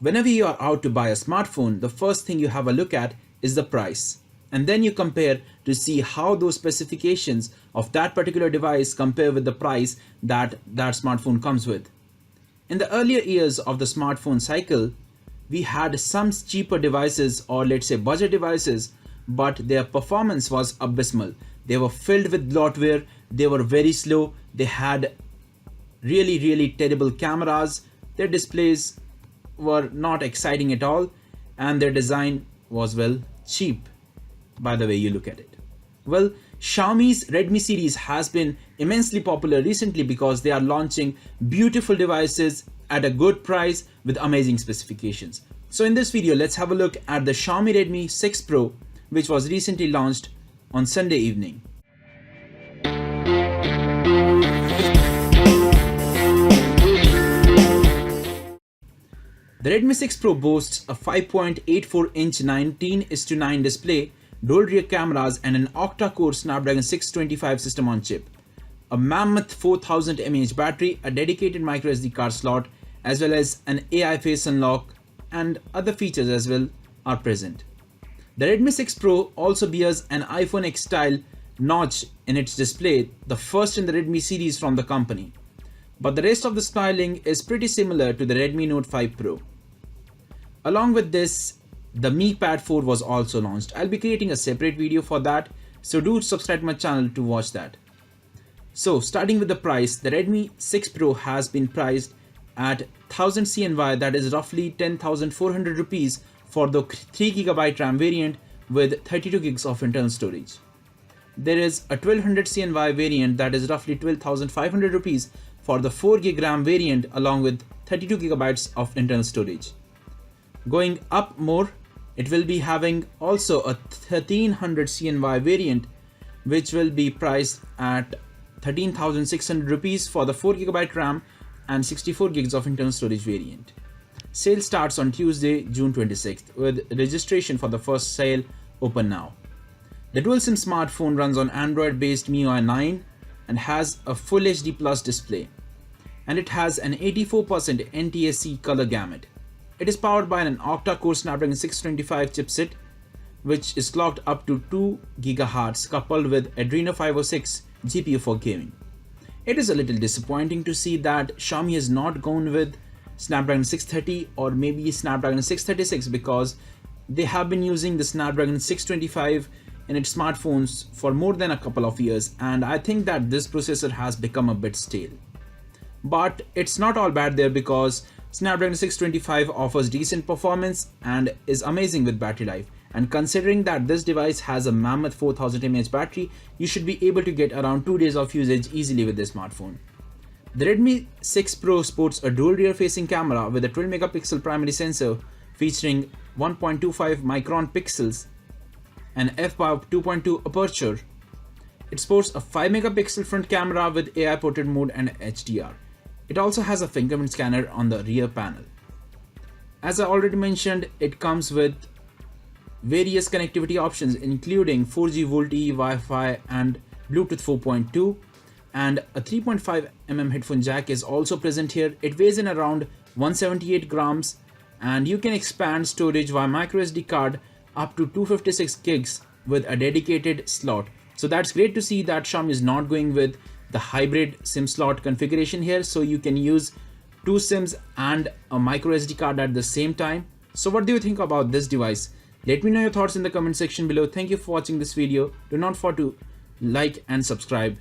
Whenever you are out to buy a smartphone, the first thing you have a look at is the price. And then you compare to see how those specifications of that particular device compare with the price that that smartphone comes with. In the earlier years of the smartphone cycle, we had some cheaper devices, or let's say budget devices, but their performance was abysmal. They were filled with bloatware, they were very slow, they had really terrible cameras, their displays were not exciting at all, and their design was, well, cheap by the way you look at it. Well, Xiaomi's Redmi series has been immensely popular recently because they are launching beautiful devices at a good price with amazing specifications. So in this video, let's have a look at the Xiaomi Redmi 6 Pro, which was recently launched on Sunday evening. The Redmi 6 Pro boasts a 5.84-inch 19:9 display, dual rear cameras, and an octa-core Snapdragon 625 system on chip, a mammoth 4000 mAh battery, a dedicated microSD card slot, as well as an AI face unlock, and other features as well are present. The Redmi 6 Pro also bears an iPhone X style notch in its display, the first in the Redmi series from the company. But the rest of the styling is pretty similar to the Redmi Note 5 Pro. Along with this, the Mi Pad 4 was also launched. I'll be creating a separate video for that, so do subscribe to my channel to watch that. So starting with the price, the Redmi 6 Pro has been priced at 1000 CNY, that is roughly 10,400 rupees for the 3GB RAM variant with 32 gigs of internal storage. There is a 1200 CNY variant, that is roughly 12,500 rupees for the 4GB RAM variant along with 32 gigabytes of internal storage. Going up more, it will be having also a 1300 CNY variant, which will be priced at 13,600 rupees for the 4GB RAM and 64 gigs of internal storage variant. Sale starts on Tuesday, June 26th, with registration for the first sale open now. The dual SIM smartphone runs on Android-based MIUI 9 and has a Full HD Plus display, and it has an 84% NTSC color gamut. It is powered by an octa-core Snapdragon 625 chipset, which is clocked up to 2 GHz, coupled with Adreno 506 GPU for gaming. It is a little disappointing to see that Xiaomi has not gone with Snapdragon 630 or maybe Snapdragon 636, because they have been using the Snapdragon 625 in its smartphones for more than a couple of years, and I think that this processor has become a bit stale. But it's not all bad there, because Snapdragon 625 offers decent performance and is amazing with battery life. And considering that this device has a mammoth 4000 mAh battery, you should be able to get around 2 days of usage easily with this smartphone. The Redmi 6 Pro sports a dual rear facing camera with a 12 megapixel primary sensor featuring 1.25 micron pixels and f/2.2 aperture. It sports a 5 megapixel front camera with AI portrait mode and HDR. It also has a fingerprint scanner on the rear panel. As I already mentioned, it comes with various connectivity options including 4G VoLTE, Wi-Fi and Bluetooth 4.2, and a 3.5mm headphone jack is also present here. It weighs in around 178 grams, and you can expand storage via microSD card up to 256 gigs with a dedicated slot. So that's great to see that Xiaomi is not going with the hybrid SIM slot configuration here, so you can use 2 SIMs and a microSD card at the same time. So what do you think about this device? Let me know your thoughts in the comment section below. Thank you for watching this video. Do not forget to like and subscribe.